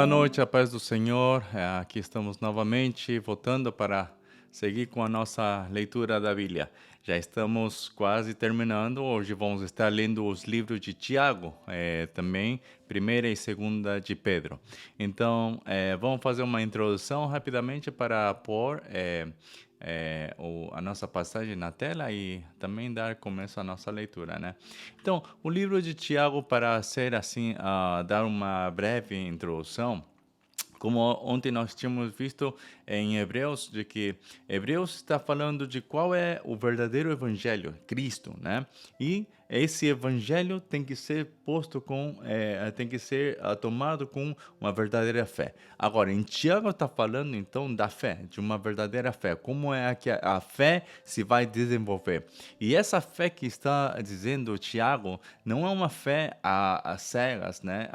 noite, a paz do Senhor. Aqui estamos novamente voltando para seguir com a nossa leitura da Bíblia. Já estamos quase terminando. Hoje vamos estar lendo os livros de Tiago, também primeira e segunda de Pedro. Então, vamos fazer uma introdução rapidamente para pôr a nossa passagem na tela e também dar começo à nossa leitura, né? Então, o livro de Tiago, para ser assim, dar uma breve introdução, como ontem nós tínhamos visto em Hebreus, de que Hebreus está falando de qual é o verdadeiro evangelho, Cristo, né? E esse evangelho tem que ser posto tem que ser tomado com uma verdadeira fé. Agora, em Tiago está falando então da fé, de uma verdadeira fé. Como é que a fé se vai desenvolver? E essa fé que está dizendo Tiago não é uma fé a cegas, né?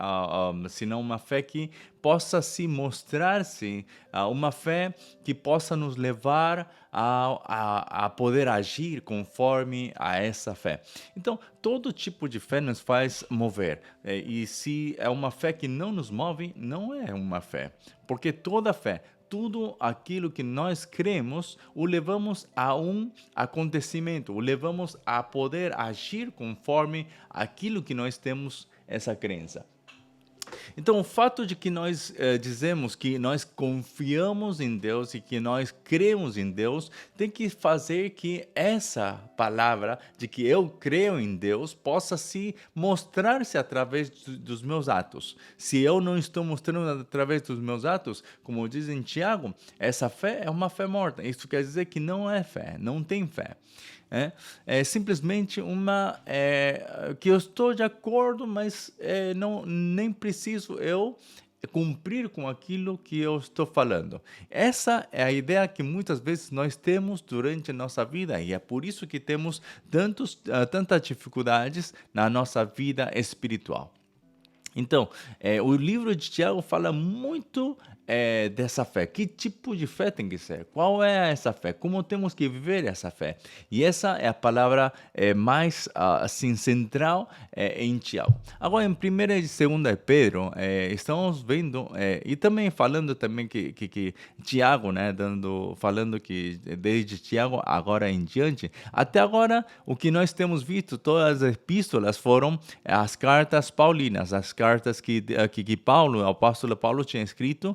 Senão uma fé que possa se mostrar-se, uma fé que possa nos levar a poder agir conforme a essa fé. Então, todo tipo de fé nos faz mover. E se é uma fé que não nos move, não é uma fé. Porque toda fé, tudo aquilo que nós cremos, o levamos a um acontecimento, o levamos a poder agir conforme aquilo que nós temos essa crença. Então, o fato de que nós dizemos que nós confiamos em Deus e que nós cremos em Deus, tem que fazer que essa palavra de que eu creio em Deus possa se mostrar-se através dos meus atos. Se eu não estou mostrando através dos meus atos, como diz em Tiago, essa fé é uma fé morta. Isso quer dizer que não é fé, não tem fé. É simplesmente que eu estou de acordo, mas não, nem preciso eu cumprir com aquilo que eu estou falando. Essa é a ideia que muitas vezes nós temos durante a nossa vida e é por isso que temos tantas dificuldades na nossa vida espiritual. Então, o livro de Tiago fala muito dessa fé. Que tipo de fé tem que ser? Qual é essa fé? Como temos que viver essa fé? E essa é a palavra mais assim, central em Tiago. Agora, em 1ª e 2ª de Pedro, estamos vendo, e também falando também que Tiago, né, falando que desde Tiago, agora em diante, até agora, o que nós temos visto, todas as epístolas foram as cartas paulinas, as cartas que Paulo, o apóstolo Paulo tinha escrito,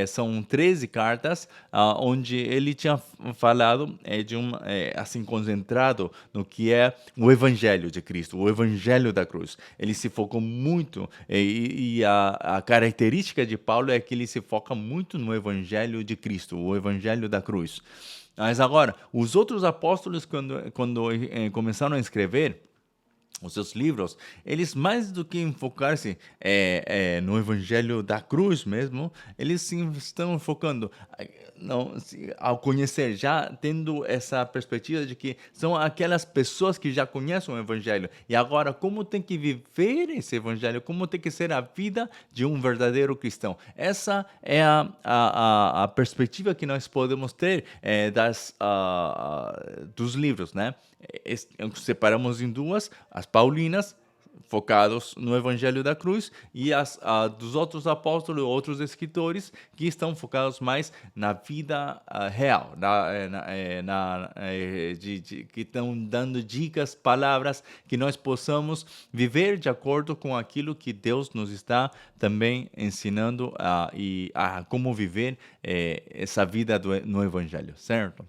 são 13 cartas, onde ele tinha falado assim, concentrado no que é o evangelho de Cristo, o evangelho da cruz. Ele se focou muito, e a característica de Paulo é que ele se foca muito no evangelho de Cristo, o evangelho da cruz. Mas agora, os outros apóstolos, quando começaram a escrever os seus livros, eles mais do que enfocar-se no evangelho da cruz mesmo, eles sim estão focando ao conhecer, já tendo essa perspectiva de que são aquelas pessoas que já conhecem o evangelho e agora como tem que viver esse evangelho, como tem que ser a vida de um verdadeiro cristão. Essa é a perspectiva que nós podemos ter dos livros, né? Separamos em duas, as paulinas, focados no Evangelho da Cruz, e dos outros apóstolos, outros escritores, que estão focados mais na vida real, que estão dando dicas, palavras, que nós possamos viver de acordo com aquilo que Deus nos está também ensinando a como viver essa vida no Evangelho, certo?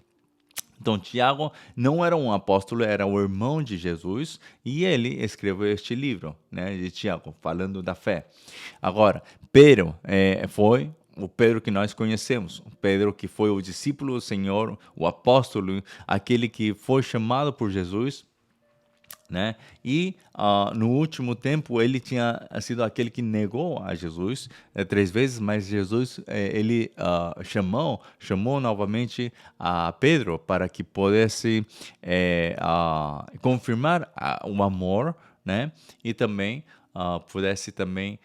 Então, Tiago não era um apóstolo, era o irmão de Jesus, e ele escreveu este livro, né, de Tiago, falando da fé. Agora, Pedro foi o Pedro que nós conhecemos, o Pedro que foi o discípulo do Senhor, o apóstolo, aquele que foi chamado por Jesus, né? E no último tempo ele tinha sido aquele que negou a Jesus 3 vezes, mas Jesus ele chamou novamente a Pedro para que pudesse confirmar o amor, né? E também pudesse também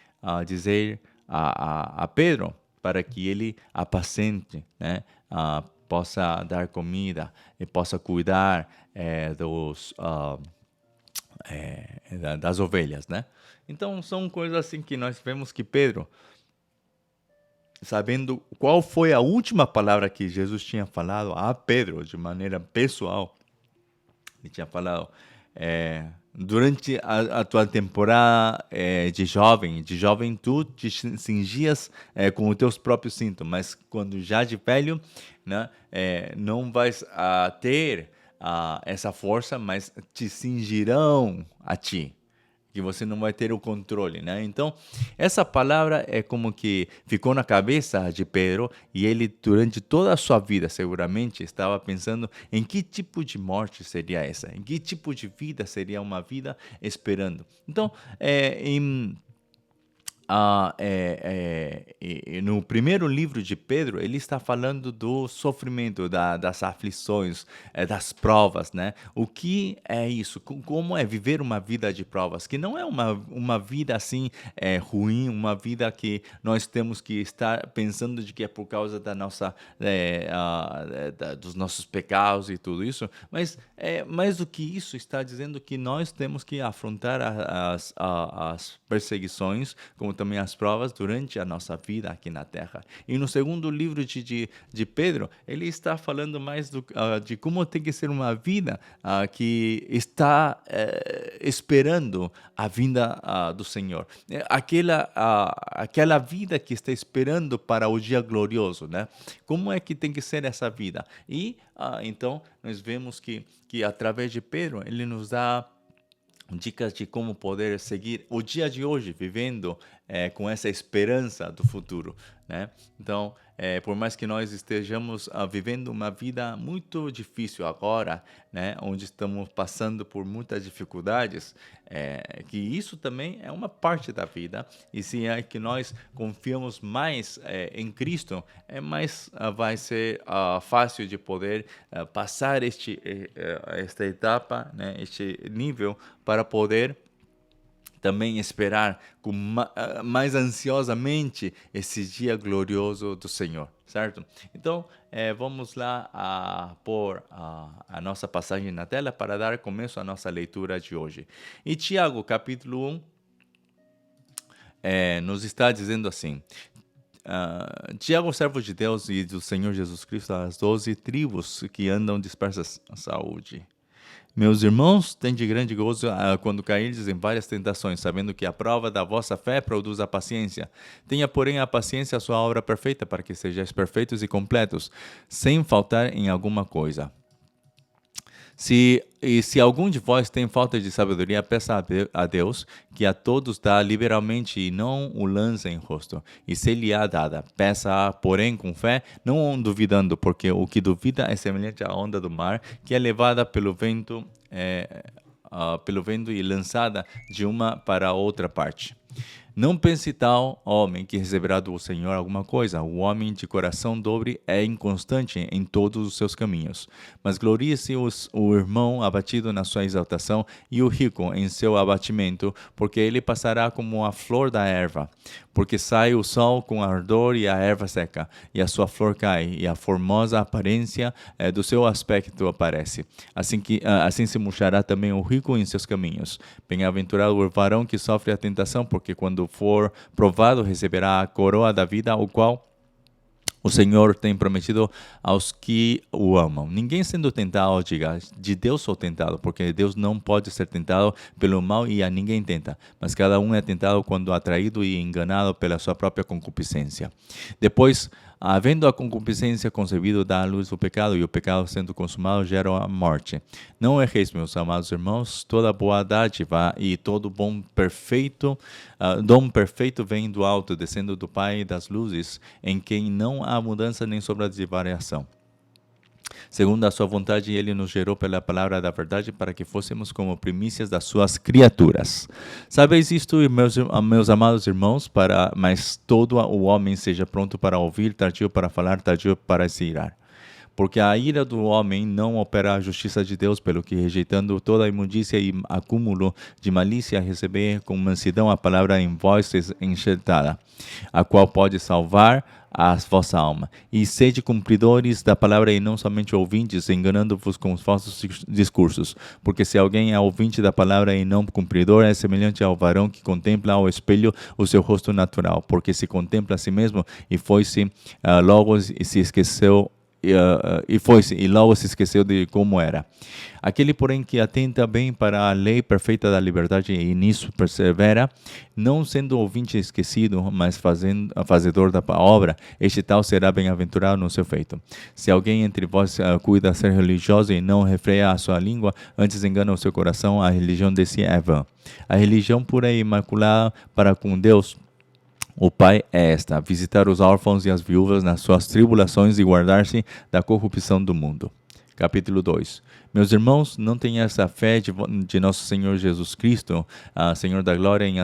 dizer a Pedro para que ele apacente, né? Possa dar comida e possa cuidar das ovelhas, né? Então são coisas assim que nós vemos que Pedro sabendo qual foi a última palavra que Jesus tinha falado a Pedro de maneira pessoal. Ele tinha falado, durante a tua temporada de jovem tu te cingias com os teus próprios cintos, mas quando já de velho, né, não vais ter essa força, mas te cingirão a ti, que você não vai ter o controle, né? Então, essa palavra é como que ficou na cabeça de Pedro e ele, durante toda a sua vida, seguramente, estava pensando em que tipo de morte seria essa, em que tipo de vida seria uma vida esperando. Então, no primeiro livro de Pedro, ele está falando do sofrimento, das aflições, das provas, né? O que é isso? Como é viver uma vida de provas? Que não é uma vida assim ruim, uma vida que nós temos que estar pensando de que é por causa da nossa, dos nossos pecados e tudo isso, mas mais do que isso, está dizendo que nós temos que afrontar as perseguições, como também as provas durante a nossa vida aqui na Terra. E no segundo livro de Pedro, ele está falando mais de como tem que ser uma vida que está esperando a vinda do Senhor. Aquela vida que está esperando para o dia glorioso, né? Como é que tem que ser essa vida? E então nós vemos que através de Pedro, ele nos dá dicas de como poder seguir o dia de hoje, vivendo com essa esperança do futuro, né? Então, por mais que nós estejamos vivendo uma vida muito difícil agora, né, onde estamos passando por muitas dificuldades, que isso também é uma parte da vida, e se é que nós confiamos mais em Cristo, mais vai ser fácil de poder passar esta etapa, né, este nível, para poder também esperar com mais ansiosamente esse dia glorioso do Senhor, certo? Então, vamos lá pôr a nossa passagem na tela para dar começo à nossa leitura de hoje. E Tiago, capítulo 1, nos está dizendo assim: Tiago, servo de Deus e do Senhor Jesus Cristo, as 12 tribos que andam dispersas à saúde. Meus irmãos, tende grande gozo quando cairdes em várias tentações, sabendo que a prova da vossa fé produz a paciência. Tenha, porém, a paciência a sua obra perfeita, para que sejais perfeitos e completos, sem faltar em alguma coisa. Se algum de vós tem falta de sabedoria, peça a Deus, que a todos dá liberalmente e não o lança em rosto, e se lhe há dada. Peça, porém, com fé, não duvidando, porque o que duvida é semelhante à onda do mar, que é levada pelo vento e lançada de uma para outra parte. Não pense tal homem que receberá do Senhor alguma coisa. O homem de coração dobre é inconstante em todos os seus caminhos. Mas glorie-se o irmão abatido na sua exaltação e o rico em seu abatimento, porque ele passará como a flor da erva. Porque sai o sol com ardor e a erva seca, e a sua flor cai, e a formosa aparência do seu aspecto aparece. Assim se murchará também o rico em seus caminhos. Bem-aventurado o varão que sofre a tentação, porque quando for provado receberá a coroa da vida, o qual o Senhor tem prometido aos que o amam. Ninguém sendo tentado, diga, de Deus sou tentado, porque Deus não pode ser tentado pelo mal e a ninguém tenta. Mas cada um é tentado quando atraído e enganado pela sua própria concupiscência. Depois, havendo a concupiscência concebido, dá à luz o pecado, e o pecado sendo consumado gera a morte. Não erreis, meus amados irmãos, toda boa dádiva e todo dom perfeito vem do alto, descendo do Pai das luzes, em quem não há mudança nem sombra de variação. Segundo a sua vontade, ele nos gerou pela palavra da verdade para que fôssemos como primícias das suas criaturas. Sabeis isto, meus amados irmãos, mas todo o homem seja pronto para ouvir, tardio para falar, tardio para se irar. Porque a ira do homem não opera a justiça de Deus, pelo que, rejeitando toda a imundícia e acúmulo de malícia, receber com mansidão a palavra em vós enxertada, a qual pode salvar a vossa alma. E sede cumpridores da palavra e não somente ouvintes, enganando-vos com os falsos discursos. Porque se alguém é ouvinte da palavra e não cumpridor, é semelhante ao varão que contempla ao espelho o seu rosto natural. Porque se contempla a si mesmo e foi-se, logo se esqueceu e logo se esqueceu de como era. Aquele, porém, que atenta bem para a lei perfeita da liberdade e nisso persevera, não sendo ouvinte esquecido, mas fazedor da obra, este tal será bem-aventurado no seu feito. Se alguém entre vós cuida ser religioso e não refreia a sua língua, antes engana o seu coração, a religião de si é vã. A religião pura e imaculada para com Deus, o Pai, é esta: visitar os órfãos e as viúvas nas suas tribulações e guardar-se da corrupção do mundo. Capítulo 2. Meus irmãos, não tenham essa fé de nosso Senhor Jesus Cristo, Senhor da glória, em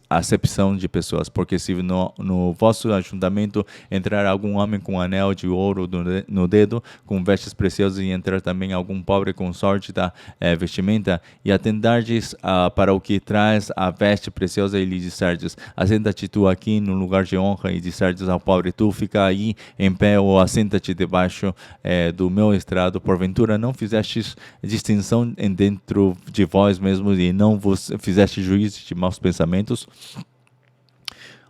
acepção de pessoas, porque se no vosso ajuntamento entrar algum homem com um anel de ouro no dedo, com vestes preciosas, e entrar também algum pobre com sorte da vestimenta, e atendardes para o que traz a veste preciosa, e lhe disserdes: assenta-te tu aqui no lugar de honra, e disserdes ao pobre: tu fica aí em pé, ou assenta-te debaixo do meu estrado, porventura não fizestes distinção dentro de vós mesmos e não vos fizeste juízo de maus pensamentos?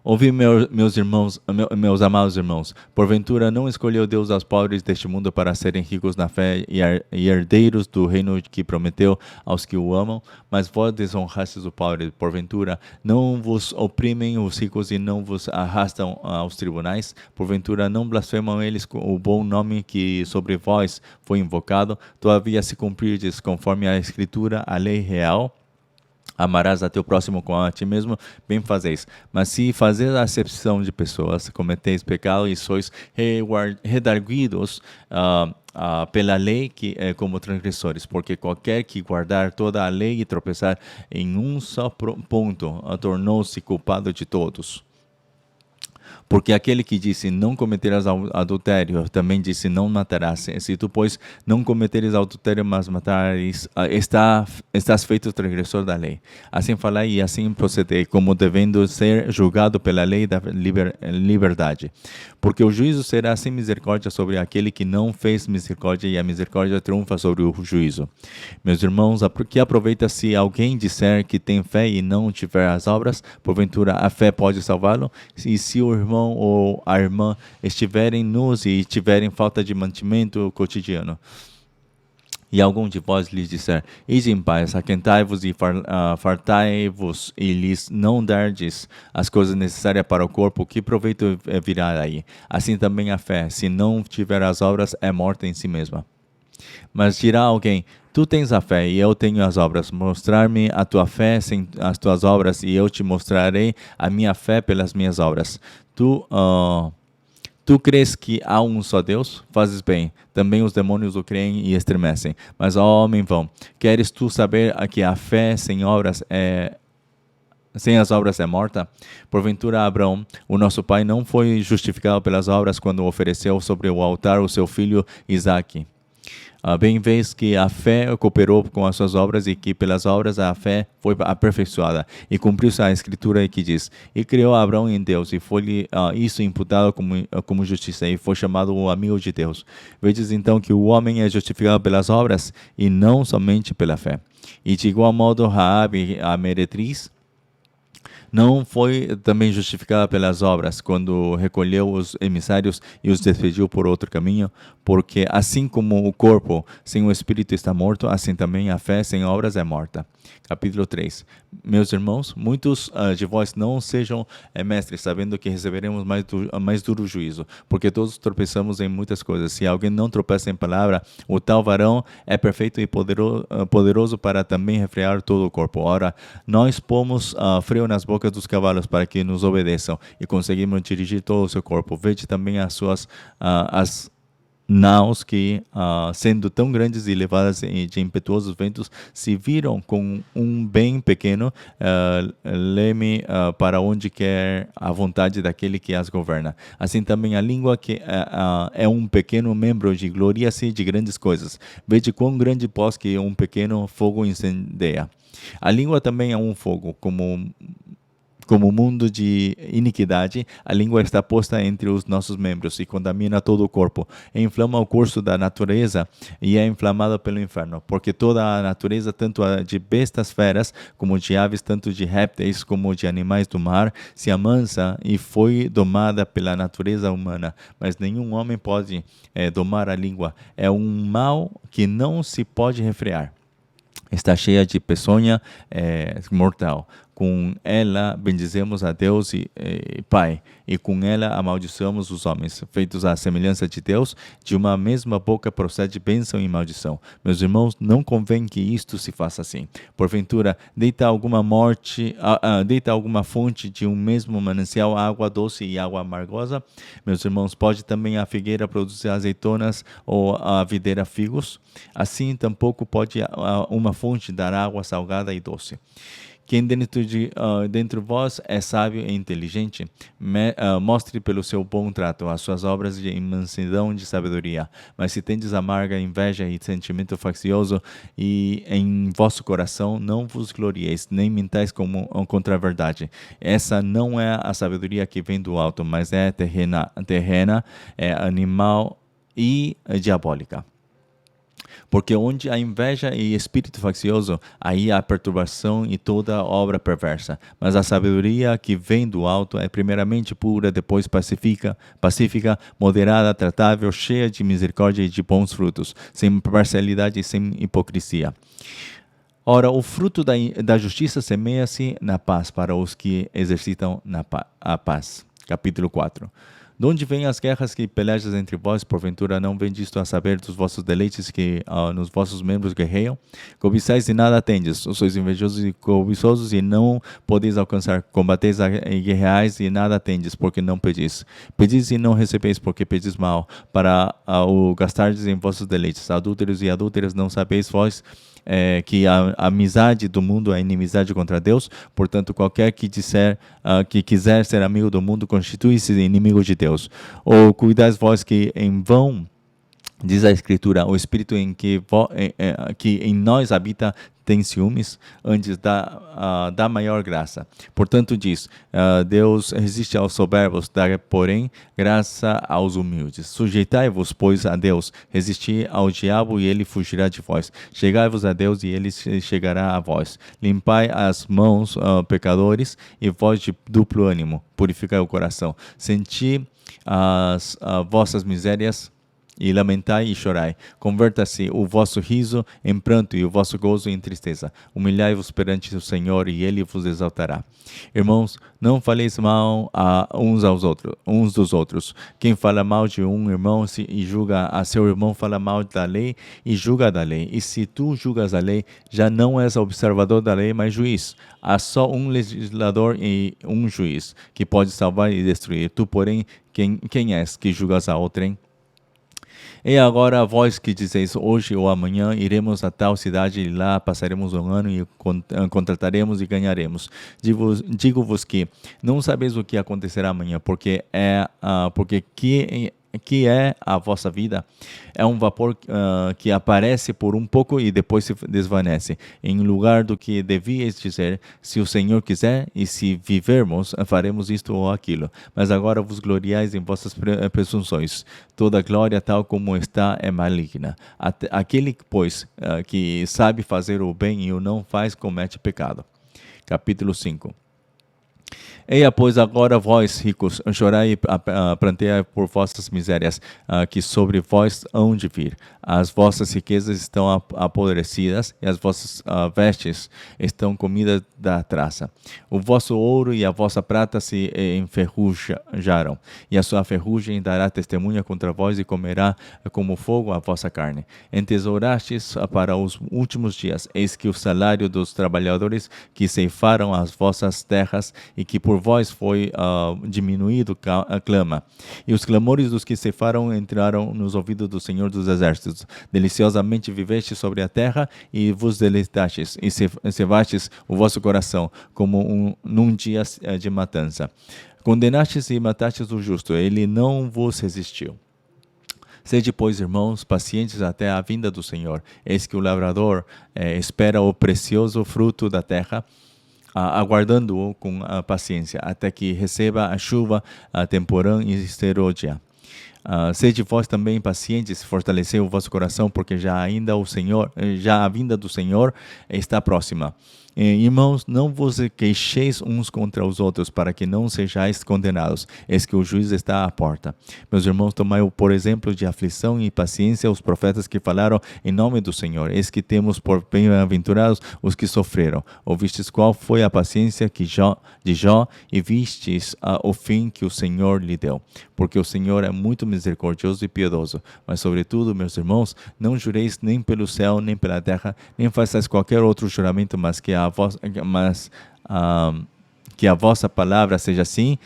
Ouvi, meus amados irmãos, porventura não escolheu Deus aos pobres deste mundo para serem ricos na fé e herdeiros do reino que prometeu aos que o amam, mas vós desonrastes o pobre. Porventura não vos oprimem os ricos e não vos arrastam aos tribunais? Porventura não blasfemam eles o bom nome que sobre vós foi invocado? Todavia, se cumprirdes conforme a Escritura, a lei real: amarás a teu próximo como a ti mesmo, bem fazeis. Mas se fazeis a acepção de pessoas, cometeis pecado e sois redarguidos pela lei como transgressores, porque qualquer que guardar toda a lei e tropeçar em um só ponto, tornou-se culpado de todos. Porque aquele que disse: não cometerás adultério, também disse: não matarás. Se tu, pois, não cometeres adultério, mas matares, estás feito transgressor da lei. Assim falai e assim procedei, como devendo ser julgado pela lei da liberdade. Porque o juízo será sem misericórdia sobre aquele que não fez misericórdia, e a misericórdia triunfa sobre o juízo. Meus irmãos, que aproveita se alguém disser que tem fé e não tiver as obras? Porventura a fé pode salvá-lo? E se o irmão ou a irmã estiverem nus e tiverem falta de mantimento cotidiano, e algum de vós lhes disser: ide em paz, aquentai-vos e fartai-vos, e lhes não dardes as coisas necessárias para o corpo, que proveito virá daí? Assim também a fé, se não tiver as obras, é morta em si mesma. Mas dirá alguém: tu tens a fé e eu tenho as obras. Mostrar-me a tua fé sem as tuas obras, e eu te mostrarei a minha fé pelas minhas obras. Tu crês que há um só Deus? Fazes bem. Também os demônios o creem e estremecem. Mas, ó homem vão, queres tu saber que a fé sem as obras é morta? Porventura Abraão, o nosso pai, não foi justificado pelas obras quando ofereceu sobre o altar o seu filho Isaque? Bem vês que a fé cooperou com as suas obras, e que pelas obras a fé foi aperfeiçoada, e cumpriu-se a Escritura que diz: e criou Abraão em Deus, e foi-lhe isso imputado como justiça, e foi chamado o amigo de Deus. Vedes então que o homem é justificado pelas obras, e não somente pela fé. E de igual modo Raabe, a meretriz, não foi também justificada pelas obras, quando recolheu os emissários e os despediu por outro caminho? Porque assim como o corpo sem o espírito está morto, assim também a fé sem obras é morta. Capítulo 3. Meus irmãos, muitos de vós não sejam mestres, sabendo que receberemos mais duro juízo, porque todos tropeçamos em muitas coisas. Se alguém não tropeça em palavra, o tal varão é perfeito e poderoso para também refrear todo o corpo. Ora, nós pomos freio nas bocas dos cavalos para que nos obedeçam, e conseguimos dirigir todo o seu corpo. Vede também as suas naus que, sendo tão grandes e levadas de impetuosos ventos, se viram com um bem pequeno leme para onde quer a vontade daquele que as governa. Assim também a língua, que é um pequeno membro, de gloria-se de grandes coisas. Vede quão grande pós que um pequeno fogo incendeia. A língua também é um fogo, como como mundo de iniquidade, a língua está posta entre os nossos membros e contamina todo o corpo, e inflama o curso da natureza e é inflamada pelo inferno, porque toda a natureza, tanto a de bestas feras, como de aves, tanto de répteis como de animais do mar, se amansa e foi domada pela natureza humana, mas nenhum homem pode domar a língua. É um mal que não se pode refrear. Está cheia de peçonha mortal. Com ela bendizemos a Deus e Pai, e com ela amaldiçoamos os homens, feitos à semelhança de Deus. De uma mesma boca procede bênção e maldição. Meus irmãos, não convém que isto se faça assim. Porventura, deita alguma fonte de um mesmo manancial água doce e água amargosa? Meus irmãos, pode também a figueira produzir azeitonas ou a videira figos? Assim, tampouco pode uma fonte dar água salgada e doce. Quem dentro de vós é sábio e inteligente, mostre pelo seu bom trato as suas obras de mansidão de sabedoria. Mas se tendes amarga inveja e sentimento faccioso e em vosso coração, não vos glorieis, nem mintais contra a verdade. Essa não é a sabedoria que vem do alto, mas é terrena, é animal e diabólica. Porque onde há inveja e espírito faccioso, aí há perturbação e toda obra perversa. Mas a sabedoria que vem do alto é primeiramente pura, depois pacífica, moderada, tratável, cheia de misericórdia e de bons frutos, sem parcialidade e sem hipocrisia. Ora, o fruto da justiça semeia-se na paz para os que exercitam a paz. Capítulo 4. De onde vêm as guerras que pelejas entre vós? Porventura não vem disto a saber dos vossos deleites que nos vossos membros guerreiam? Cobiçais e nada tendes, sois invejosos e cobiçosos e não podeis alcançar. Combateis e guerreais e nada tendes, porque não pedis. Pedis e não recebeis, porque pedis mal, para o gastardes em vossos deleites. Adúlteros e adúlteras, não sabeis vós que a amizade do mundo é inimizade contra Deus? Portanto, qualquer que disser que quiser ser amigo do mundo, constitui-se inimigo de Deus. Ou cuidais vós que em vão, diz a Escritura, o Espírito que em nós habita tem ciúmes, antes dá maior graça. Portanto diz, Deus resiste aos soberbos, dá, porém, graça aos humildes. Sujeitai-vos, pois, a Deus, resisti ao diabo e ele fugirá de vós. Chegai-vos a Deus e ele chegará a vós. Limpai as mãos, pecadores, e vós de duplo ânimo, purificai o coração. Senti as vossas misérias, e lamentai e chorai. Converta-se o vosso riso em pranto e o vosso gozo em tristeza. Humilhai-vos perante o Senhor e ele vos exaltará. Irmãos, não faleis mal uns dos outros. Quem fala mal de um irmão e julga a seu irmão, fala mal da lei e julga da lei. E se tu julgas a lei, já não és observador da lei, mas juiz. Há só um legislador e um juiz, que pode salvar e destruir. Tu, porém, quem és que julgas a outrem? E agora vós que dizeis, hoje ou amanhã iremos a tal cidade e lá passaremos um ano e contrataremos e ganharemos. Digo-vos que não sabeis o que acontecerá amanhã, porque que é a vossa vida? É um vapor que aparece por um pouco e depois se desvanece. Em lugar do que devíeis dizer, se o Senhor quiser e se vivermos, faremos isto ou aquilo. Mas agora vos gloriais em vossas presunções. Toda glória, tal como está, é maligna. Aquele, pois, que sabe fazer o bem e o não faz, comete pecado. Capítulo 5. Eia, pois, agora vós, ricos, chorai e pranteai por vossas misérias, que sobre vós hão de vir. As vossas riquezas estão apodrecidas, e as vossas vestes estão comidas da traça. O vosso ouro e a vossa prata se enferrujaram, e a sua ferrugem dará testemunha contra vós, e comerá como fogo a vossa carne. Entesourastes para os últimos dias. Eis que o salário dos trabalhadores que ceifaram as vossas terras, e que por vós foi diminuído, clama. E os clamores dos que ceifaram entraram nos ouvidos do Senhor dos Exércitos. Deliciosamente viveste sobre a terra e vos deleitastes, e cevastes o vosso coração, como num dia de matança. Condenastes e matastes o justo, ele não vos resistiu. Sede, pois, irmãos, pacientes até a vinda do Senhor. Eis que o lavrador espera o precioso fruto da terra, aguardando-o com paciência, até que receba a chuva temporã e serôdia. Sede vós também pacientes, fortalecei o vosso coração, porque já a vinda do Senhor está próxima. Irmãos, não vos queixeis uns contra os outros, para que não sejais condenados. Eis que o juiz está à porta. Meus irmãos, tomai por exemplo de aflição e paciência os profetas que falaram em nome do Senhor. Eis que temos por bem-aventurados os que sofreram. Ouvistes qual foi a paciência de Jó e vistes o fim que o Senhor lhe deu. Porque o Senhor é muito misericordioso e piedoso. Mas, sobretudo, meus irmãos, não jureis nem pelo céu, nem pela terra, nem façais qualquer outro juramento, mas que a vossa palavra seja sim,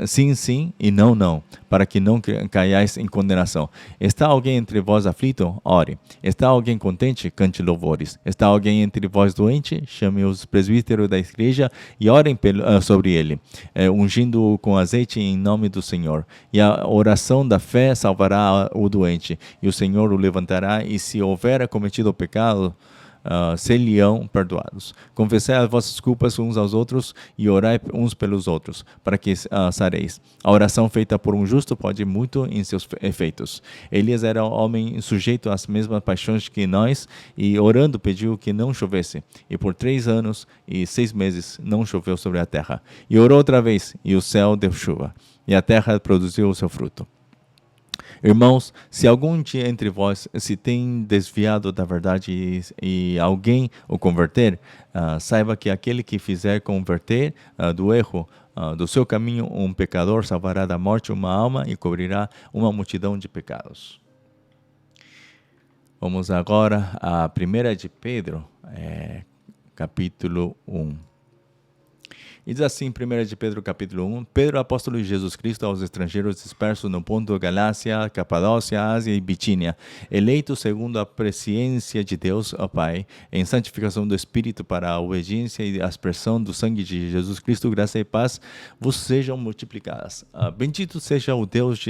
sim, sim, e não, não, para que não caiais em condenação. Está alguém entre vós aflito? Ore. Está alguém contente? Cante louvores. Está alguém entre vós doente? Chame os presbíteros da igreja e orem sobre ele, ungindo-o com azeite em nome do Senhor. E a oração da fé salvará o doente, e o Senhor o levantará, e se houver cometido o pecado, ser-lhe-ão perdoados. Confessai as vossas culpas uns aos outros e orai uns pelos outros, para que sareis. A oração feita por um justo pode muito em seus efeitos. Elias era um homem sujeito às mesmas paixões que nós, e orando pediu que não chovesse. E por 3 anos e 6 meses não choveu sobre a terra. E orou outra vez, e o céu deu chuva, e a terra produziu o seu fruto. Irmãos, se algum dia entre vós se tem desviado da verdade e alguém o converter, saiba que aquele que fizer converter do erro do seu caminho um pecador salvará da morte uma alma e cobrirá uma multidão de pecados. Vamos agora a 1 de Pedro, capítulo 1. E diz assim, 1 de Pedro, capítulo 1, Pedro, apóstolo de Jesus Cristo, aos estrangeiros dispersos no Ponto, Galácia, Capadócia, Ásia e Bitínia, eleitos segundo a presciência de Deus, ó Pai, em santificação do Espírito para a obediência e a aspersão do sangue de Jesus Cristo, graça e paz vos sejam multiplicadas. Bendito seja o Deus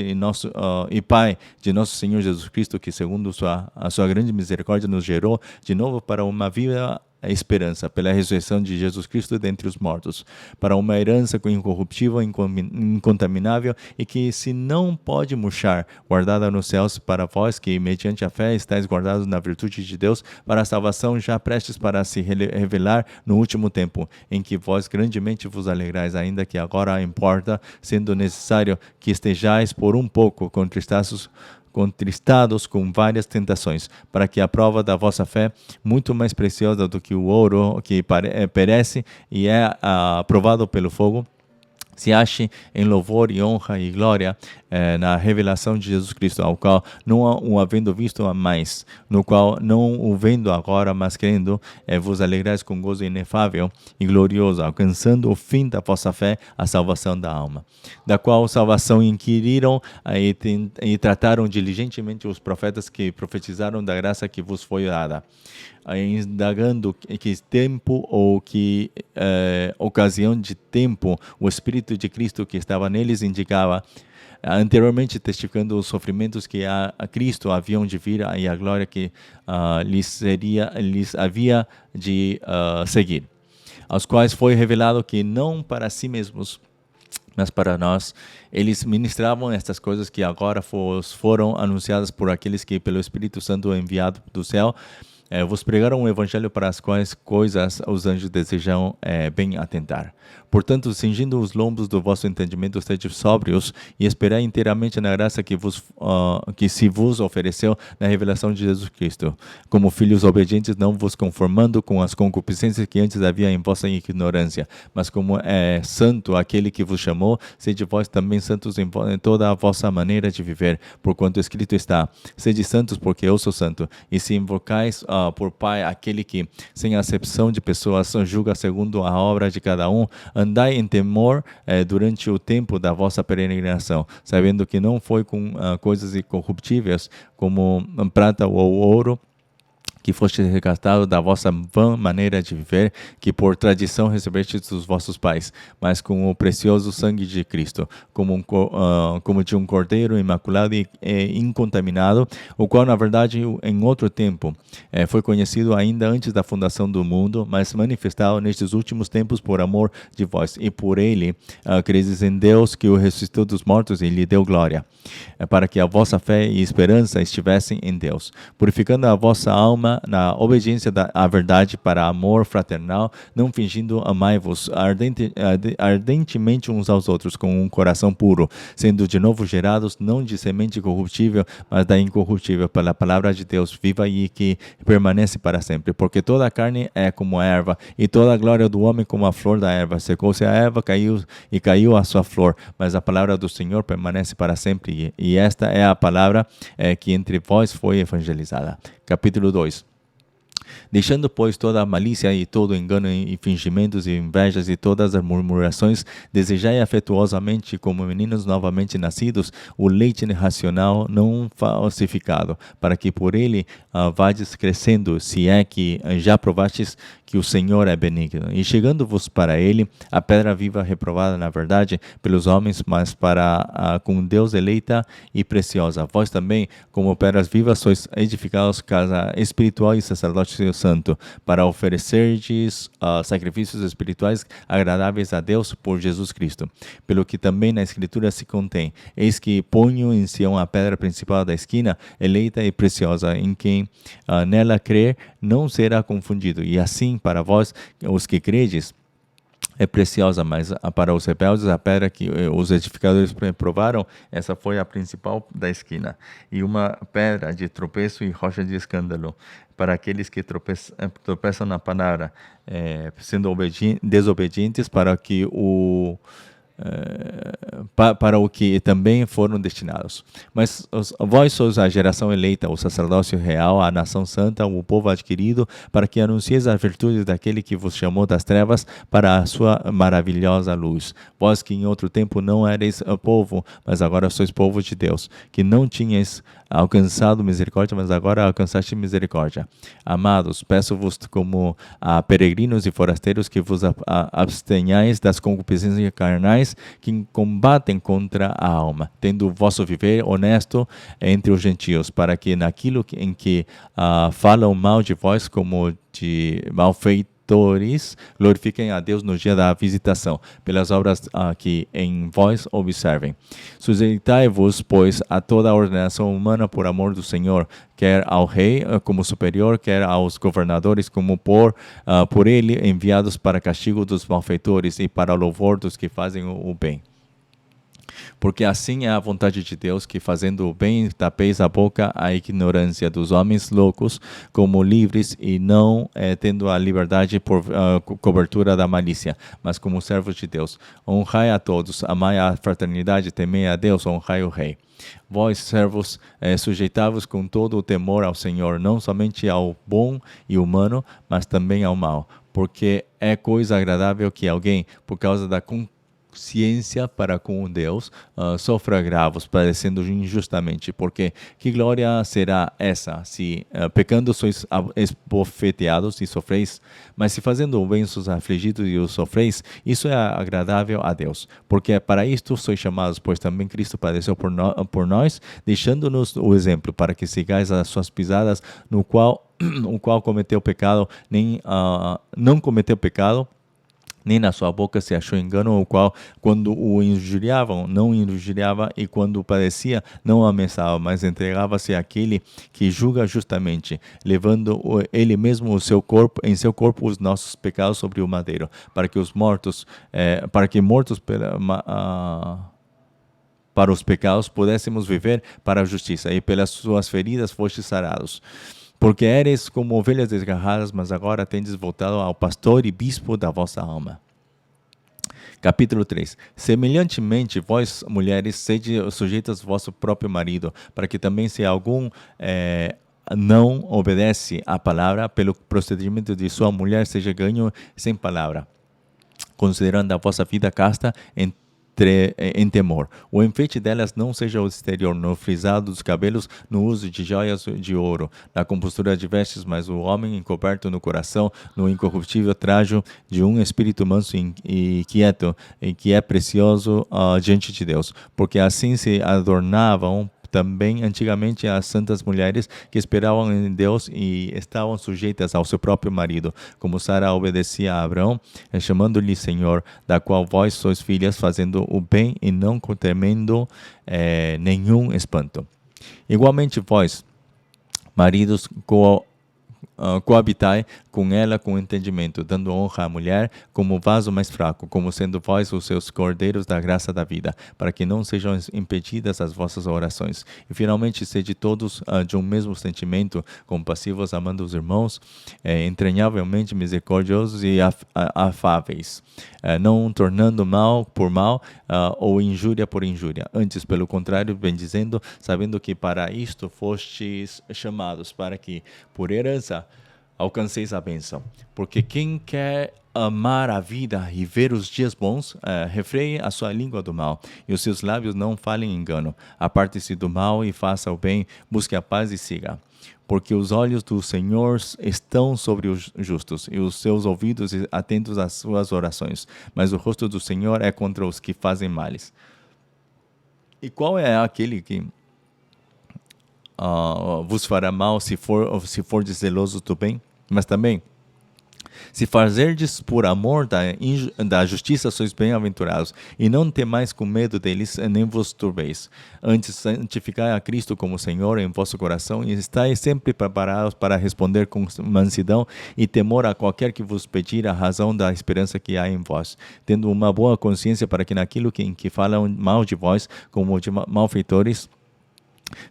e Pai de nosso Senhor Jesus Cristo, que segundo a sua grande misericórdia nos gerou de novo para uma viva esperança, pela ressurreição de Jesus Cristo dentre os mortos, para uma herança incorruptível, incontaminável e que se não pode murchar, guardada nos céus para vós que, mediante a fé, estáis guardados na virtude de Deus, para a salvação já prestes para se revelar no último tempo, em que vós grandemente vos alegrais, ainda que agora importa, sendo necessário que estejais por um pouco contristados com várias tentações, para que a prova da vossa fé, muito mais preciosa do que o ouro que perece e é provado pelo fogo, se ache em louvor e honra e glória na revelação de Jesus Cristo, ao qual, não o havendo visto mais, no qual, não o vendo agora, mas crendo, vos alegrais com gozo inefável e glorioso, alcançando o fim da vossa fé, a salvação da alma, da qual salvação inquiriram e trataram diligentemente os profetas que profetizaram da graça que vos foi dada, indagando que tempo ou que ocasião de tempo o Espírito de Cristo que estava neles indicava, anteriormente testificando os sofrimentos que a Cristo haviam de vir e a glória que lhes havia de seguir, aos quais foi revelado que não para si mesmos, mas para nós, eles ministravam estas coisas que agora foram anunciadas por aqueles que pelo Espírito Santo enviado do céu vos pregaram o evangelho, para as quais coisas os anjos desejam bem atentar. Portanto, cingindo os lombos do vosso entendimento, sede sóbrios e esperai inteiramente na graça que se vos ofereceu na revelação de Jesus Cristo. Como filhos obedientes, não vos conformando com as concupiscências que antes havia em vossa ignorância, mas como é santo aquele que vos chamou, sede vós também santos em toda a vossa maneira de viver, porquanto escrito está, sede santos porque eu sou santo. E se invocais por Pai aquele que, sem acepção de pessoas, julga segundo a obra de cada um, andai em temor durante o tempo da vossa peregrinação, sabendo que não foi com coisas incorruptíveis, como prata ou ouro, que foste resgatado da vossa vã maneira de viver, que por tradição recebestes dos vossos pais, mas com o precioso sangue de Cristo, como de um cordeiro imaculado e incontaminado, o qual, na verdade, em outro tempo, foi conhecido ainda antes da fundação do mundo, mas manifestado nestes últimos tempos por amor de vós, e por ele credes em Deus, que o ressuscitou dos mortos e lhe deu glória, para que a vossa fé e esperança estivessem em Deus, purificando a vossa alma na obediência à verdade para amor fraternal, não fingindo, amai-vos ardentemente uns aos outros com um coração puro, sendo de novo gerados, não de semente corruptível, mas da incorruptível, pela palavra de Deus viva e que permanece para sempre. Porque toda a carne é como a erva, e toda a glória do homem como a flor da erva. Secou-se a erva, caiu a sua flor, mas a palavra do Senhor permanece para sempre. E esta é a palavra que entre vós foi evangelizada. Capítulo 2. Deixando, pois, toda a malícia e todo engano e fingimentos e invejas e todas as murmurações, desejai afetuosamente, como meninos novamente nascidos, o leite racional não falsificado, para que por ele vades crescendo, se é que já provastes que o Senhor é benigno. E chegando-vos para ele, a pedra viva reprovada na verdade pelos homens, mas para com Deus eleita e preciosa. Vós também, como pedras vivas, sois edificados casa espiritual e sacerdócio santo, para oferecerdes sacrifícios espirituais agradáveis a Deus por Jesus Cristo. Pelo que também na Escritura se contém: eis que ponho em Sião a pedra principal da esquina, eleita e preciosa, em quem nela crer não será confundido. E assim, para vós, os que credes, é preciosa, mas para os rebeldes, a pedra que os edificadores provaram, essa foi a principal da esquina, e uma pedra de tropeço e rocha de escândalo, para aqueles que tropeçam na palavra, sendo desobedientes, para o que também foram destinados. Mas vós sois a geração eleita, o sacerdócio real, a nação santa, o povo adquirido, para que anuncieis a virtude daquele que vos chamou das trevas para a sua maravilhosa luz. Vós que em outro tempo não erais povo, mas agora sois povo de Deus, que não tinhais alcançado misericórdia, mas agora alcançaste misericórdia. Amados, peço-vos como a peregrinos e forasteiros que vos abstenhais das concupiscências carnais que combatem contra a alma, tendo o vosso viver honesto entre os gentios, para que naquilo em que falam mal de vós como de malfeitores, glorifiquem a Deus no dia da visitação, pelas obras que em vós observem. Sujeitai-vos, pois, a toda a ordenação humana por amor do Senhor, quer ao rei como superior, quer aos governadores como por ele enviados para castigo dos malfeitores e para louvor dos que fazem o bem. Porque assim é a vontade de Deus, que fazendo o bem tapeis a boca à ignorância dos homens loucos, como livres, e não tendo a liberdade por cobertura da malícia, mas como servos de Deus. Honrai a todos, amai a fraternidade, temei a Deus, honrai o rei. Vós, servos, sujeitai-vos com todo o temor ao Senhor, não somente ao bom e humano, mas também ao mal, porque é coisa agradável que alguém, por causa da ciência para com Deus, sofra agravos, padecendo injustamente, porque que glória será essa, se pecando sois esbofeteados e sofreis, mas se fazendo o bem sois afligidos e os sofreis, isso é agradável a Deus, porque para isto sois chamados, pois também Cristo padeceu por nós, deixando-nos o exemplo, para que sigais as suas pisadas, no qual o qual cometeu pecado, não cometeu pecado, nem na sua boca se achou engano, o qual, quando o injuriavam, não injuriava, e quando padecia, não ameaçava, mas entregava-se àquele que julga justamente, levando ele mesmo em seu corpo os nossos pecados sobre o madeiro, para que mortos para os pecados pudéssemos viver para a justiça, e pelas suas feridas fostes sarados. Porque eres como ovelhas desgarradas, mas agora tendes voltado ao pastor e bispo da vossa alma. Capítulo 3. Semelhantemente, vós, mulheres, sede sujeitas ao vosso próprio marido, para que também, se algum não obedece à palavra, pelo procedimento de sua mulher, seja ganho sem palavra, considerando a vossa vida casta em temor. O enfeite delas não seja o exterior, no frisado dos cabelos, no uso de joias de ouro, na compostura de vestes, mas o homem encoberto no coração, no incorruptível trajo de um espírito manso e quieto, e que é precioso diante de Deus, porque assim se adornavam também antigamente as santas mulheres que esperavam em Deus e estavam sujeitas ao seu próprio marido, como Sara obedecia a Abraão, chamando-lhe Senhor, da qual vós sois filhas, fazendo o bem e não temendo nenhum espanto. Igualmente vós, maridos, coabitai com ela com entendimento, dando honra à mulher como vaso mais fraco, como sendo vós os seus cordeiros da graça da vida, para que não sejam impedidas as vossas orações. E finalmente, sede todos de um mesmo sentimento, compassivos, amando os irmãos, entranhavelmente misericordiosos e afáveis, não tornando mal por mal ou injúria por injúria. Antes, pelo contrário, bendizendo, sabendo que para isto fostes chamados, para que, por herança, alcanceis a bênção. Porque quem quer amar a vida e ver os dias bons, refreie a sua língua do mal, e os seus lábios não falem engano. Aparte-se do mal e faça o bem, busque a paz e siga. Porque os olhos do Senhor estão sobre os justos, e os seus ouvidos atentos às suas orações. Mas o rosto do Senhor é contra os que fazem males. E qual é aquele que vos fará mal se for zeloso do bem? Mas também, se fazerdes por amor da justiça, sois bem-aventurados, e não temais com medo deles, nem vos turbeis. Antes, santificai a Cristo como Senhor em vosso coração, e estai sempre preparados para responder com mansidão e temor a qualquer que vos pedir a razão da esperança que há em vós, tendo uma boa consciência para que naquilo em que falam mal de vós, como de malfeitores,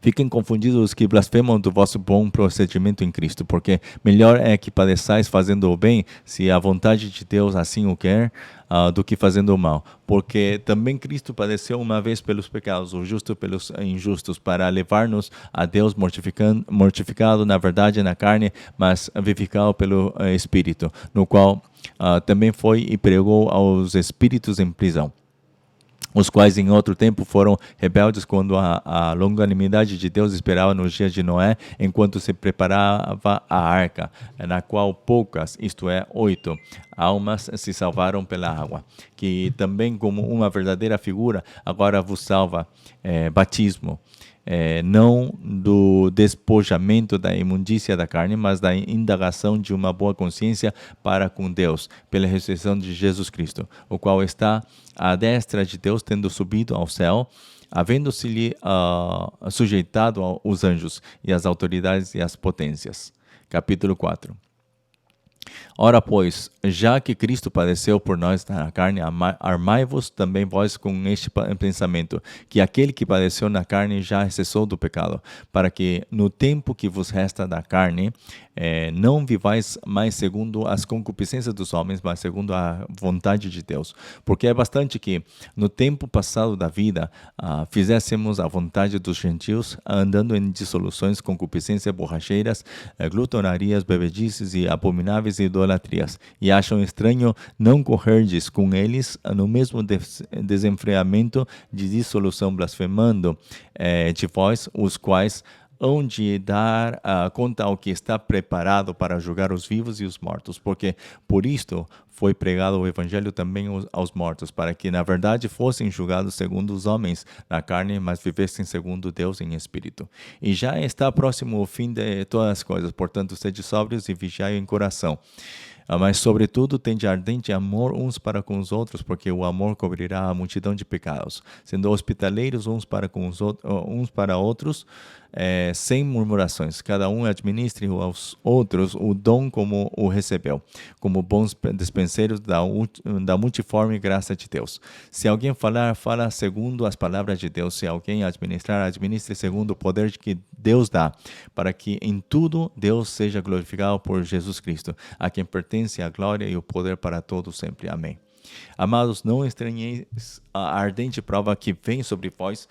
fiquem confundidos os que blasfemam do vosso bom procedimento em Cristo, porque melhor é que padeçais fazendo o bem, se a vontade de Deus assim o quer, do que fazendo o mal. Porque também Cristo padeceu uma vez pelos pecados, o justo pelos injustos, para levar-nos a Deus mortificado na verdade na carne, mas vivificado pelo Espírito, no qual também foi e pregou aos espíritos em prisão, os quais em outro tempo foram rebeldes quando a longanimidade de Deus esperava nos dias de Noé, enquanto se preparava a arca, na qual poucas, isto é, 8, almas se salvaram pela água, que também como uma verdadeira figura agora vos salva, batismo, não do despojamento da imundícia da carne, mas da indagação de uma boa consciência para com Deus, pela ressurreição de Jesus Cristo, o qual está à destra de Deus, tendo subido ao céu, havendo-se-lhe sujeitado aos anjos e às autoridades e às potências. Capítulo 4. Ora, pois, já que Cristo padeceu por nós na carne, armai-vos também vós com este pensamento, que aquele que padeceu na carne já cessou do pecado, para que no tempo que vos resta da carne, não vivais mais segundo as concupiscências dos homens, mas segundo a vontade de Deus. Porque é bastante que, no tempo passado da vida, fizéssemos a vontade dos gentios, andando em dissoluções, concupiscências borracheiras, glutonarias, bebedices e abomináveis idolatrias. E acham estranho não correrdes com eles no mesmo desenfreamento de dissolução, blasfemando de vós, os quais hão de dar conta ao que está preparado para julgar os vivos e os mortos, porque por isto foi pregado o evangelho também aos mortos, para que na verdade fossem julgados segundo os homens na carne, mas vivessem segundo Deus em espírito. E já está próximo o fim de todas as coisas, portanto sede sóbrios e vigiai em coração. Mas, sobretudo, tende ardente amor uns para com os outros, porque o amor cobrirá a multidão de pecados, sendo hospitaleiros uns para outros, sem murmurações. Cada um administre aos outros o dom como o recebeu, como bons despenseiros da multiforme graça de Deus. Se alguém falar, fala segundo as palavras de Deus. Se alguém administrar, administre segundo o poder que Deus dá, para que em tudo Deus seja glorificado por Jesus Cristo, a quem pertence a glória e o poder para todos sempre. Amém. Amados, não estranheis a ardente prova que vem sobre vós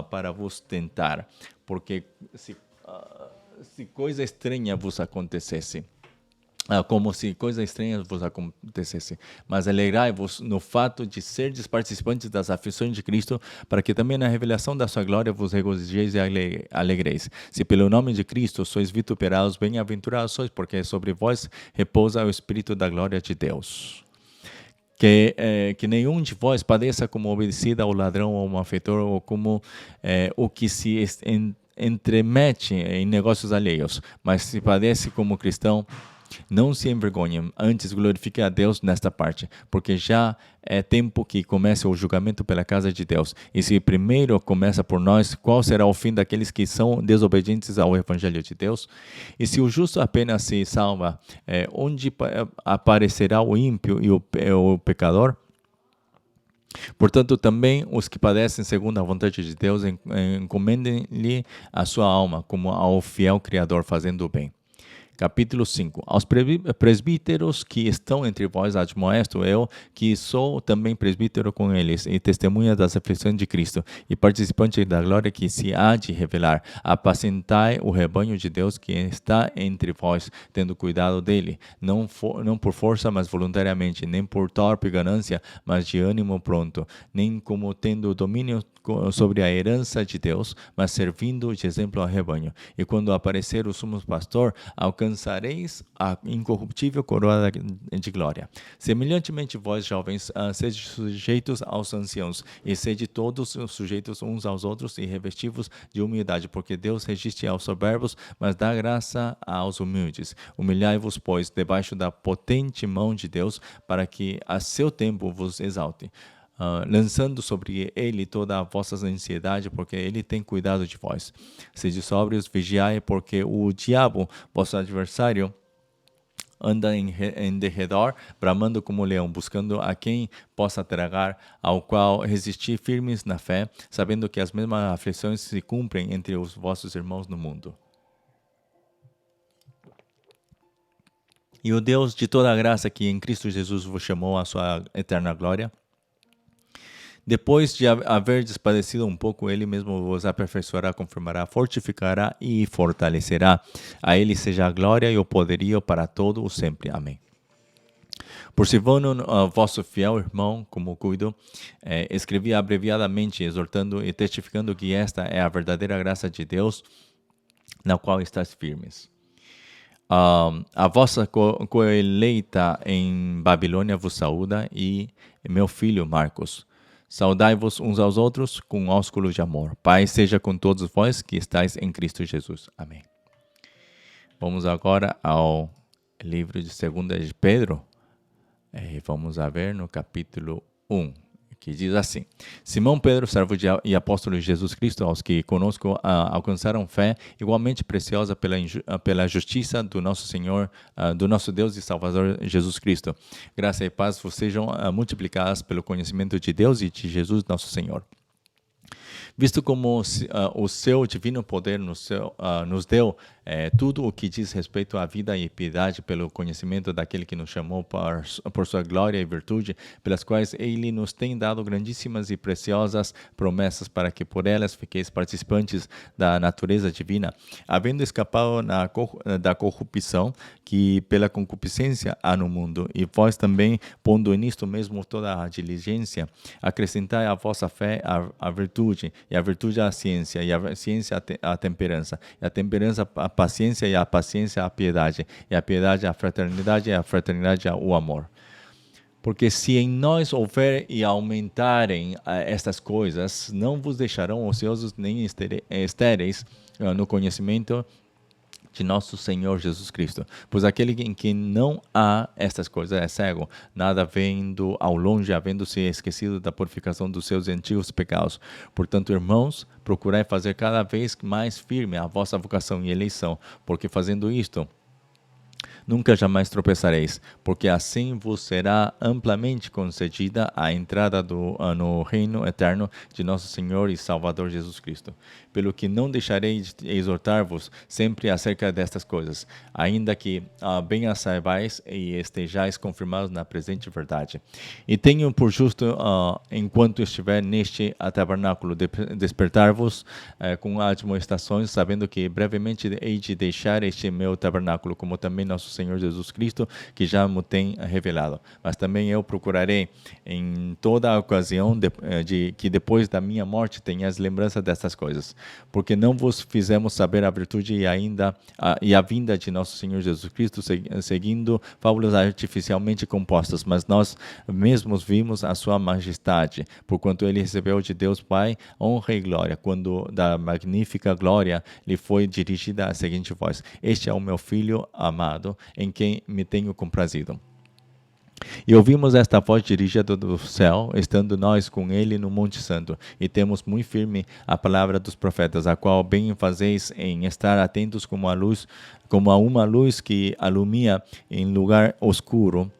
para vos tentar, porque se coisa estranha vos acontecesse, como se coisa estranha vos acontecesse, mas alegrai-vos no fato de serdes participantes das aflições de Cristo, para que também na revelação da sua glória vos regozijeis e alegreis. Se pelo nome de Cristo sois vituperados, bem-aventurados sois, porque sobre vós repousa o Espírito da glória de Deus. Que nenhum de vós padeça como obedecida ao ladrão ou malfeitor, ou como o que se entremete em negócios alheios, mas se padece como cristão, não se envergonhem, antes glorifique a Deus nesta parte, porque já é tempo que comece o julgamento pela casa de Deus. E se primeiro começa por nós, qual será o fim daqueles que são desobedientes ao Evangelho de Deus? E se o justo apenas se salva, onde aparecerá o ímpio e o pecador? Portanto, também os que padecem segundo a vontade de Deus, encomendem-lhe a sua alma, como ao fiel Criador, fazendo o bem. Capítulo 5. Aos presbíteros que estão entre vós admoesto eu, que sou também presbítero com eles, e testemunha das aflições de Cristo, e participante da glória que se há de revelar. Apacentai o rebanho de Deus que está entre vós, tendo cuidado dele, não por força, mas voluntariamente, nem por torpe ganância, mas de ânimo pronto, nem como tendo domínio sobre a herança de Deus, mas servindo de exemplo ao rebanho. E quando aparecer o sumo pastor, alcançareis a incorruptível coroa de glória. Semelhantemente, vós, jovens, sede sujeitos aos anciãos, e sede todos sujeitos uns aos outros, e revestivos de humildade, porque Deus resiste aos soberbos, mas dá graça aos humildes. Humilhai-vos, pois, debaixo da potente mão de Deus, para que a seu tempo vos exalte. Lançando sobre ele toda a vossa ansiedade, porque ele tem cuidado de vós. Sede sóbrios, vigiai, porque o diabo, vosso adversário, anda em derredor, bramando como leão, buscando a quem possa tragar, ao qual resistir firmes na fé, sabendo que as mesmas aflições se cumprem entre os vossos irmãos no mundo. E o Deus de toda a graça, que em Cristo Jesus vos chamou à sua eterna glória, depois de haverdes padecido um pouco, ele mesmo vos aperfeiçoará, confirmará, fortificará e fortalecerá. A ele seja a glória e o poderio para todo o sempre. Amém. Por Silvano, vosso fiel irmão, como cuido, escrevi abreviadamente, exortando e testificando que esta é a verdadeira graça de Deus, na qual estáis firmes. A vossa coeleita em Babilônia vos saúda, e meu filho Marcos. Saudai-vos uns aos outros com ósculo de amor. Paz seja com todos vós que estáis em Cristo Jesus. Amém. Vamos agora ao livro de 2 de Pedro. Vamos ver no capítulo 1, que diz assim: Simão Pedro, servo e apóstolo de Jesus Cristo, aos que conosco alcançaram fé igualmente preciosa pela justiça do nosso Senhor, do nosso Deus e Salvador Jesus Cristo. Graça e paz vos sejam multiplicadas pelo conhecimento de Deus e de Jesus nosso Senhor. Visto como o seu divino poder nos deu tudo o que diz respeito à vida e piedade pelo conhecimento daquele que nos chamou por sua glória e virtude, pelas quais ele nos tem dado grandíssimas e preciosas promessas, para que por elas fiqueis participantes da natureza divina, havendo escapado da corrupção que pela concupiscência há no mundo, e vós também, pondo nisto mesmo toda a diligência, acrescentai à vossa fé a virtude, e a virtude a ciência, e a ciência a temperança, e a temperança a paciência, e a paciência a piedade, e a piedade a fraternidade, e a fraternidade o amor. Porque se em nós houver e aumentarem estas coisas, não vos deixarão ociosos nem estéreis no conhecimento de nosso Senhor Jesus Cristo. Pois aquele em que não há estas coisas é cego, nada vendo ao longe, havendo-se esquecido da purificação dos seus antigos pecados. Portanto, irmãos, procurai fazer cada vez mais firme a vossa vocação e eleição, porque fazendo isto, nunca jamais tropeçareis, porque assim vos será amplamente concedida a entrada no reino eterno de nosso Senhor e Salvador Jesus Cristo. Pelo que não deixarei de exortar-vos sempre acerca destas coisas, ainda que bem as saibais e estejais confirmados na presente verdade. E tenho por justo, enquanto estiver neste tabernáculo, despertar-vos com admoestações, sabendo que brevemente hei de deixar este meu tabernáculo, como também nosso nosso Senhor Jesus Cristo, que já me tem revelado. Mas também eu procurarei em toda a ocasião de que depois da minha morte tenhas lembrança destas coisas, porque não vos fizemos saber a virtude e a vinda de nosso Senhor Jesus Cristo seguindo fábulas artificialmente compostas, mas nós mesmos vimos a sua majestade, porquanto ele recebeu de Deus Pai honra e glória, quando da magnífica glória lhe foi dirigida a seguinte voz: este é o meu Filho amado, em quem me tenho comprazido. E ouvimos esta voz dirigida do céu, estando nós com ele no Monte Santo, e temos muito firme a palavra dos profetas, a qual bem fazeis em estar atentos como a uma luz que alumia em lugar escuro,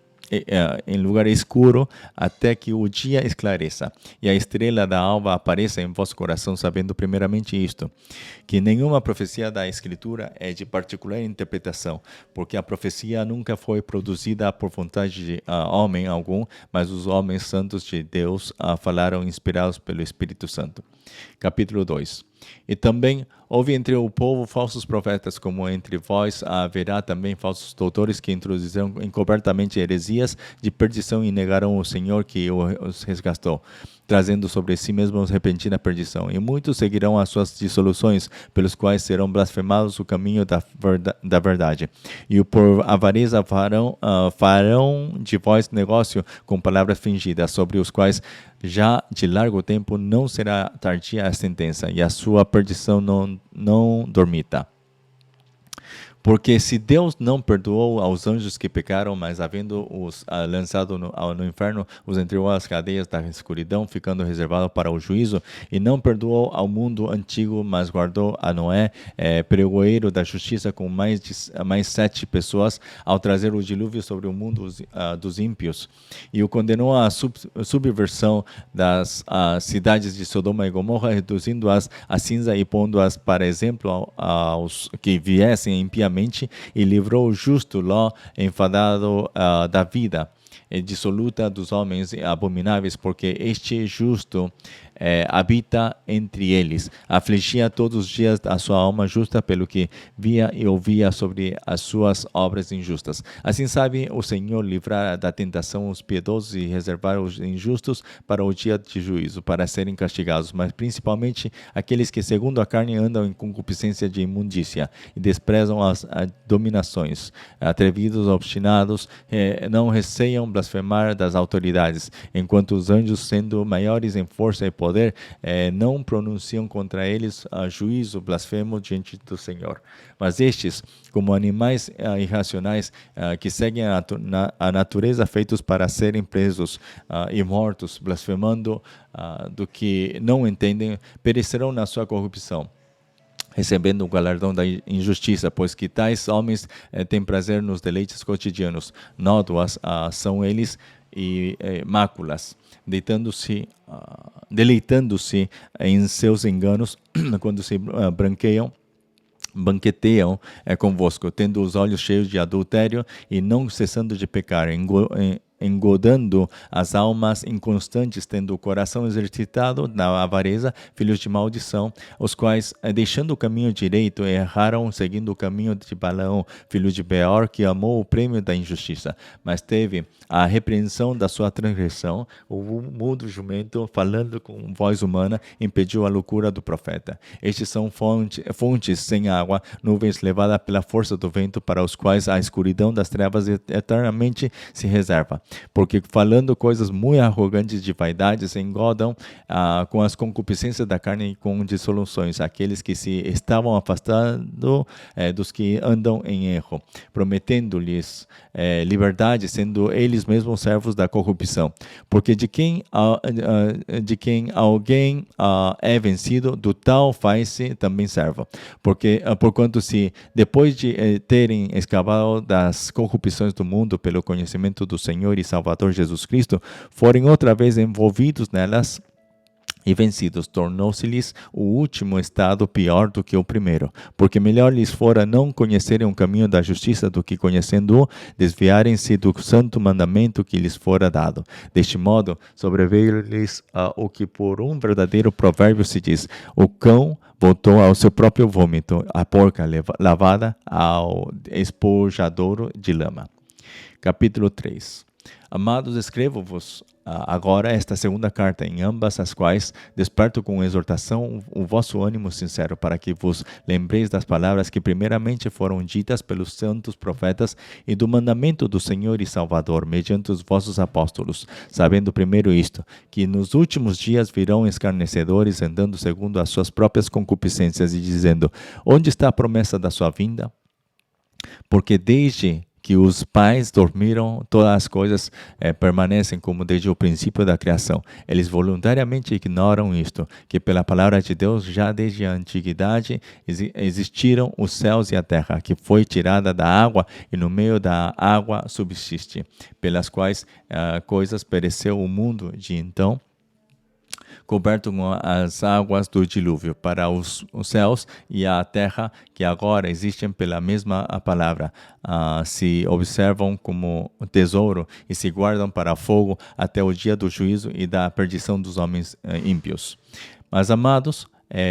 até que o dia esclareça, e a estrela da alva apareça em vosso coração, sabendo primeiramente isto, que nenhuma profecia da Escritura é de particular interpretação, porque a profecia nunca foi produzida por vontade de homem algum, mas os homens santos de Deus falaram inspirados pelo Espírito Santo. Capítulo 2. E também houve entre o povo falsos profetas, como entre vós haverá também falsos doutores que introduzirão encobertamente heresias de perdição e negaram o Senhor que os resgatou, trazendo sobre si mesmos repentina perdição. E muitos seguirão as suas dissoluções, pelos quais serão blasfemados o caminho da verdade. E por avareza farão de vós negócio com palavras fingidas, sobre os quais já de largo tempo não será tardia a sentença, e a sua perdição não dormita. Porque se Deus não perdoou aos anjos que pecaram, mas havendo-os lançado no inferno, os entregou às cadeias da escuridão, ficando reservado para o juízo, e não perdoou ao mundo antigo, mas guardou a Noé, pregoeiro da justiça, com mais 7 pessoas, ao trazer o dilúvio sobre o mundo dos ímpios, e o condenou à subversão das cidades de Sodoma e Gomorra, reduzindo-as a cinza e pondo-as para exemplo aos que viessem impiamente, e livrou o justo Ló, enfadado da vida dissoluta dos homens abomináveis, porque este justo habita entre eles. Afligia todos os dias a sua alma justa, pelo que via e ouvia sobre as suas obras injustas. Assim sabe o Senhor livrar da tentação os piedosos e reservar os injustos para o dia de juízo, para serem castigados, mas principalmente aqueles que segundo a carne andam em concupiscência de imundícia e desprezam as dominações, atrevidos, obstinados, não receiam blasfemar das autoridades, enquanto os anjos, sendo maiores em força e poder, não pronunciam contra eles juízo blasfemo diante do Senhor. Mas estes, como animais irracionais que seguem a natureza, feitos para serem presos e mortos, blasfemando do que não entendem, perecerão na sua corrupção, recebendo o galardão da injustiça, pois que tais homens têm prazer nos deleites cotidianos. Nódoas são eles e máculas, deleitando-se em seus enganos, quando se banqueteiam convosco, tendo os olhos cheios de adultério e não cessando de pecar, engodando as almas inconstantes, tendo o coração exercitado na avareza, filhos de maldição, os quais, deixando o caminho direito, erraram, seguindo o caminho de Balaão, filho de Beor, que amou o prêmio da injustiça, mas teve a repreensão da sua transgressão. O mudo jumento, falando com voz humana, impediu a loucura do profeta. Estes são fontes sem água, nuvens levadas pela força do vento, para os quais a escuridão das trevas eternamente se reserva. Porque falando coisas muito arrogantes de vaidade, se engodam com as concupiscências da carne e com dissoluções, aqueles que se estavam afastando dos que andam em erro, prometendo-lhes liberdade, sendo eles mesmos servos da corrupção. Porque de quem alguém é vencido, do tal faz-se também servo. Porquanto se, depois de terem escapado das corrupções do mundo pelo conhecimento do Senhor e Salvador Jesus Cristo, forem outra vez envolvidos nelas, e vencidos, tornou-se-lhes o último estado pior do que o primeiro, porque melhor lhes fora não conhecerem o caminho da justiça do que, conhecendo-o, desviarem-se do santo mandamento que lhes fora dado. Deste modo, sobreveio-lhes o que por um verdadeiro provérbio se diz: o cão voltou ao seu próprio vômito, a porca lavada ao espojadouro de lama. Capítulo 3. Amados, escrevo-vos agora esta segunda carta, em ambas as quais desperto com exortação o vosso ânimo sincero, para que vos lembreis das palavras que primeiramente foram ditas pelos santos profetas e do mandamento do Senhor e Salvador, mediante os vossos apóstolos, sabendo primeiro isto, que nos últimos dias virão escarnecedores, andando segundo as suas próprias concupiscências, e dizendo: onde está a promessa da sua vinda? Porque desde que os pais dormiram, todas as coisas permanecem como desde o princípio da criação. Eles voluntariamente ignoram isto, que pela palavra de Deus, já desde a antiguidade, existiram os céus e a terra, que foi tirada da água e no meio da água subsiste, pelas quais coisas pereceu o mundo de então, coberto com as águas do dilúvio, para os céus e a terra, que agora existem pela mesma palavra, se observam como tesouro e se guardam para fogo até o dia do juízo e da perdição dos homens ímpios. Mas, amados,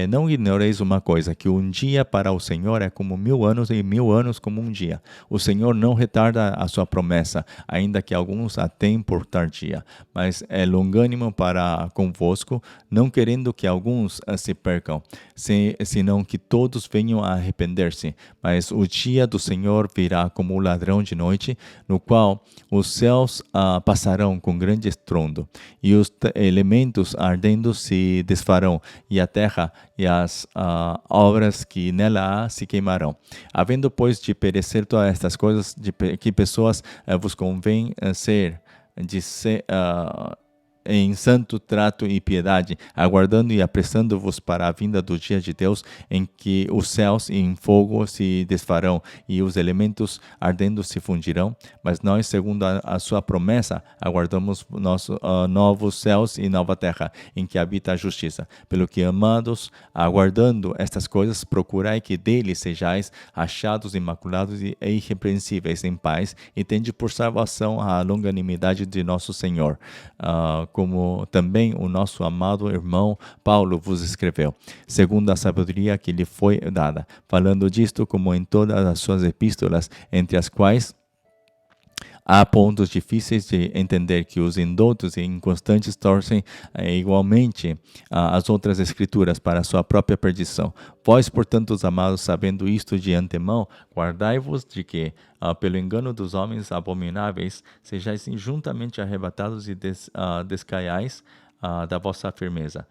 não ignoreis uma coisa, que um dia para o Senhor é como 1000 anos e 1000 anos como um dia. O Senhor não retarda a sua promessa, ainda que alguns a tenham por tardia, mas é longânimo para convosco, não querendo que alguns se percam, senão que todos venham a arrepender-se. Mas o dia do Senhor virá como o ladrão de noite, no qual os céus passarão com grande estrondo, e os elementos ardendo se desfarão, e a terra e as obras que nela há se queimarão. Havendo, pois, de perecer todas estas coisas, que pessoas vos convém ser em santo trato e piedade, aguardando e apressando-vos para a vinda do dia de Deus, em que os céus em fogo se desfarão e os elementos ardendo se fundirão. Mas nós, segundo a sua promessa, aguardamos novos céus e nova terra, em que habita a justiça. Pelo que, amados, aguardando estas coisas, procurai que dele sejais achados imaculados e irrepreensíveis em paz, e tende por salvação a longanimidade de nosso Senhor, como também o nosso amado irmão Paulo vos escreveu, segundo a sabedoria que lhe foi dada, falando disto como em todas as suas epístolas, entre as quais há pontos difíceis de entender, que os indoutos e inconstantes torcem igualmente as outras escrituras para a sua própria perdição. Vós, portanto, os amados, sabendo isto de antemão, guardai-vos de que, pelo engano dos homens abomináveis, sejais juntamente arrebatados e descaiais da vossa firmeza.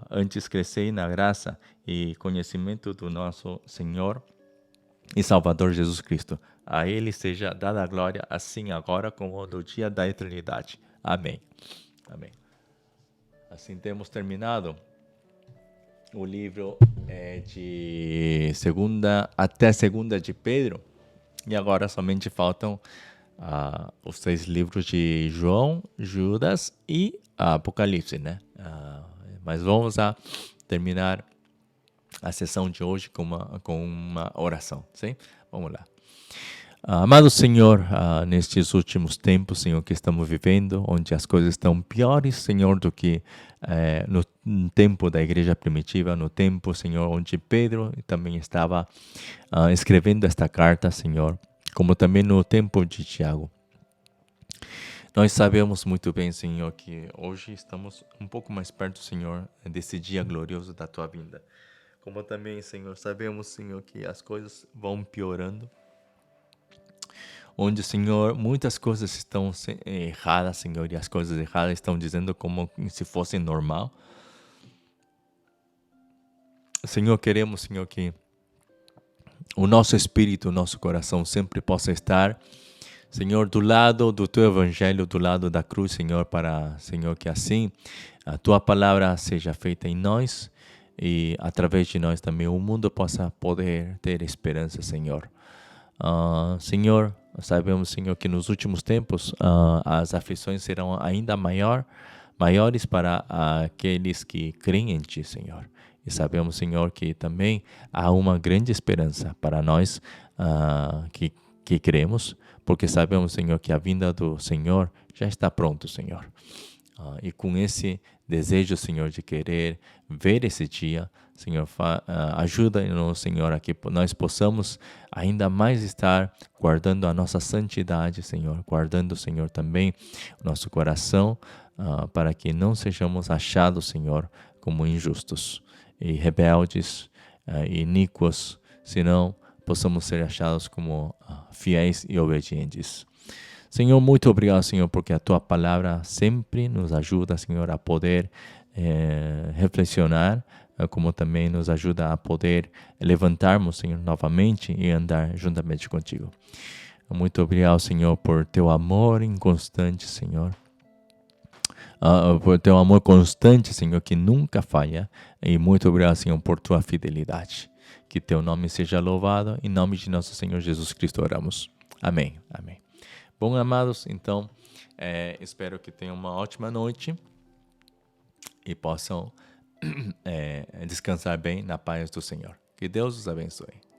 Antes crescei na graça e conhecimento do nosso Senhor e Salvador Jesus Cristo. A Ele seja dada a glória, assim agora como no dia da eternidade. Amém. Amém. Assim temos terminado o livro de até segunda de Pedro, e agora somente faltam os 6 livros de João, Judas e Apocalipse, né? Mas vamos terminar a sessão de hoje com uma oração, sim? Vamos lá. Amado Senhor, nestes últimos tempos, Senhor, que estamos vivendo, onde as coisas estão piores, Senhor, do que no tempo da igreja primitiva, no tempo, Senhor, onde Pedro também estava escrevendo esta carta, Senhor, como também no tempo de Tiago. Nós sabemos muito bem, Senhor, que hoje estamos um pouco mais perto, Senhor, desse dia glorioso da Tua vinda. Como também, Senhor, sabemos, Senhor, que as coisas vão piorando, onde, Senhor, muitas coisas estão erradas, Senhor, e as coisas erradas estão dizendo como se fosse normal. Senhor, queremos, Senhor, que o nosso espírito, o nosso coração sempre possa estar, Senhor, do lado do Teu Evangelho, do lado da cruz, Senhor, para, Senhor, que assim a Tua palavra seja feita em nós e através de nós também o mundo possa poder ter esperança, Senhor. Senhor, sabemos, Senhor, que nos últimos tempos as aflições serão ainda maior, maiores para aqueles que creem em Ti, Senhor. E sabemos, Senhor, que também há uma grande esperança para nós que cremos, porque sabemos, Senhor, que a vinda do Senhor já está pronto, Senhor. E com esse desejo, Senhor, de querer ver esse dia, Senhor, ajuda-nos, Senhor, a que nós possamos ainda mais estar guardando a nossa santidade, Senhor, guardando, Senhor, também o nosso coração, para que não sejamos achados, Senhor, como injustos e rebeldes e iníquos, senão possamos ser achados como fiéis e obedientes. Senhor, muito obrigado, Senhor, porque a Tua palavra sempre nos ajuda, Senhor, a poder reflexionar, como também nos ajuda a poder levantarmos, Senhor, novamente e andar juntamente contigo. Muito obrigado, Senhor, por Teu amor inconstante, Senhor. Por Teu amor constante, Senhor, que nunca falha. E muito obrigado, Senhor, por Tua fidelidade. Que Teu nome seja louvado. Em nome de nosso Senhor Jesus Cristo oramos. Amém. Amém. Bom, amados, então, espero que tenham uma ótima noite e possam descansar bem na paz do Senhor. Que Deus os abençoe.